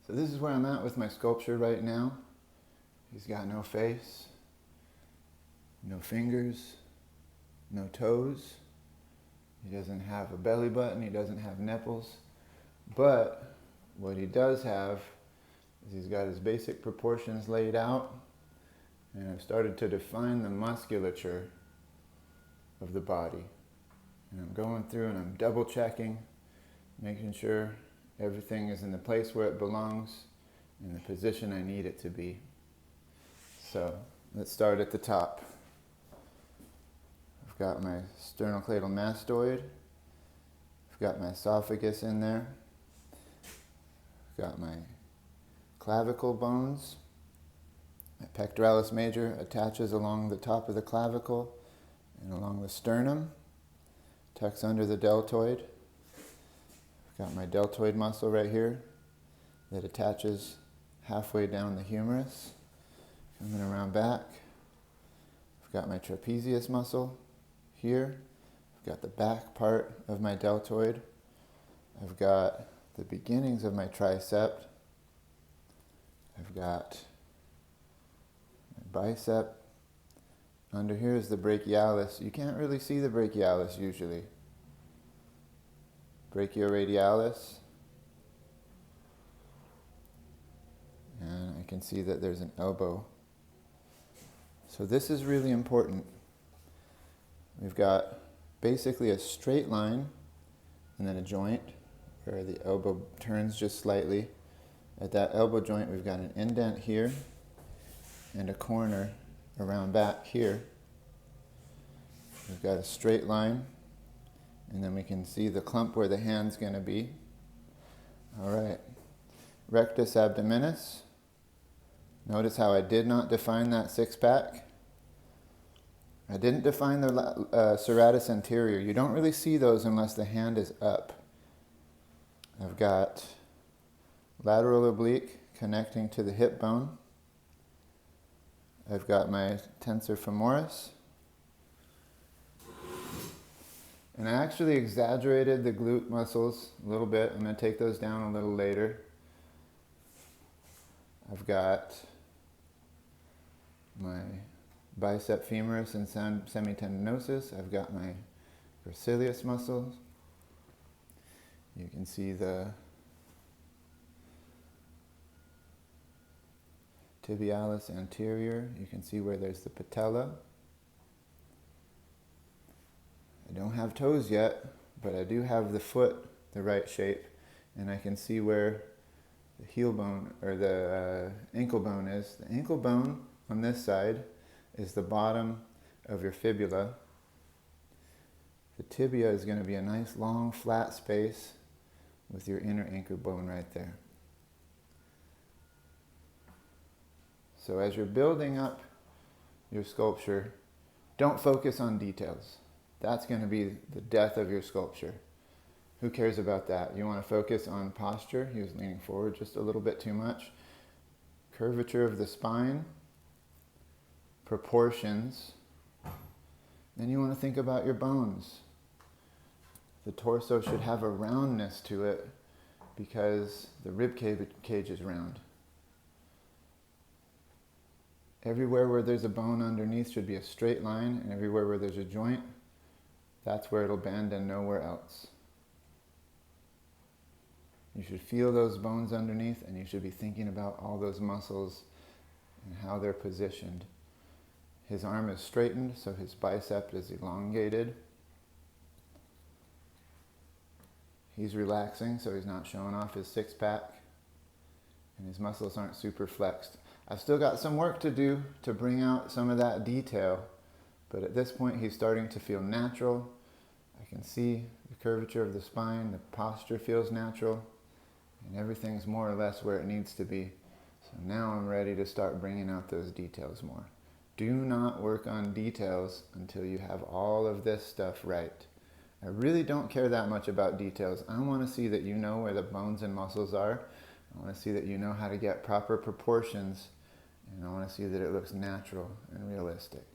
So this is where I'm at with my sculpture right now. He's got no face, no fingers, no toes. He doesn't have a belly button, he doesn't have nipples. But what he does have is he's got his basic proportions laid out, and I've started to define the musculature of the body. And I'm going through and I'm double checking, making sure everything is in the place where it belongs, in the position I need it to be. So let's start at the top. I've got my sternocleidomastoid mastoid. I've got my esophagus in there. I've got my clavicle bones. My pectoralis major attaches along the top of the clavicle and along the sternum, tucks under the deltoid. I've got my deltoid muscle right here that attaches halfway down the humerus, coming around back. I've got my trapezius muscle here. I've got the back part of my deltoid. I've got the beginnings of my tricep. I've got my bicep. Under here is the brachialis. You can't really see the brachialis usually. Brachioradialis. And I can see that there's an elbow. So this is really important. We've got basically a straight line and then a joint where the elbow turns just slightly. At that elbow joint we've got an indent here and a corner around back here. We've got a straight line, and then we can see the clump where the hand's going to be. All right, rectus abdominis. Notice how I did not define that six-pack. I didn't define the serratus anterior. You don't really see those unless the hand is up. I've got lateral oblique connecting to the hip bone. I've got my tensor femoris. And I actually exaggerated the glute muscles a little bit. I'm going to take those down a little later. I've got my bicep femoris and semitendinosus. I've got my gracilis muscles. You can see the tibialis anterior. You can see where there's the patella. I don't have toes yet, but I do have the foot the right shape, and I can see where the heel bone or the ankle bone is. The ankle bone on this side is the bottom of your fibula. The tibia is going to be a nice long flat space with your inner ankle bone right there. So as you're building up your sculpture, don't focus on details. That's going to be the death of your sculpture. Who cares about that? You want to focus on posture. He was leaning forward just a little bit too much. Curvature of the spine. Proportions. Then you want to think about your bones. The torso should have a roundness to it because the rib cage is round. Everywhere where there's a bone underneath should be a straight line, and everywhere where there's a joint, that's where it'll bend and nowhere else. You should feel those bones underneath, and you should be thinking about all those muscles and how they're positioned. His arm is straightened, so his bicep is elongated. He's relaxing, so he's not showing off his six-pack, and his muscles aren't super flexed. I've still got some work to do to bring out some of that detail, but at this point he's starting to feel natural. I can see the curvature of the spine, the posture feels natural, and everything's more or less where it needs to be. So now I'm ready to start bringing out those details more. Do not work on details until you have all of this stuff right. I really don't care that much about details. I want to see that you know where the bones and muscles are. I want to see that you know how to get proper proportions, and I want to see that it looks natural and realistic.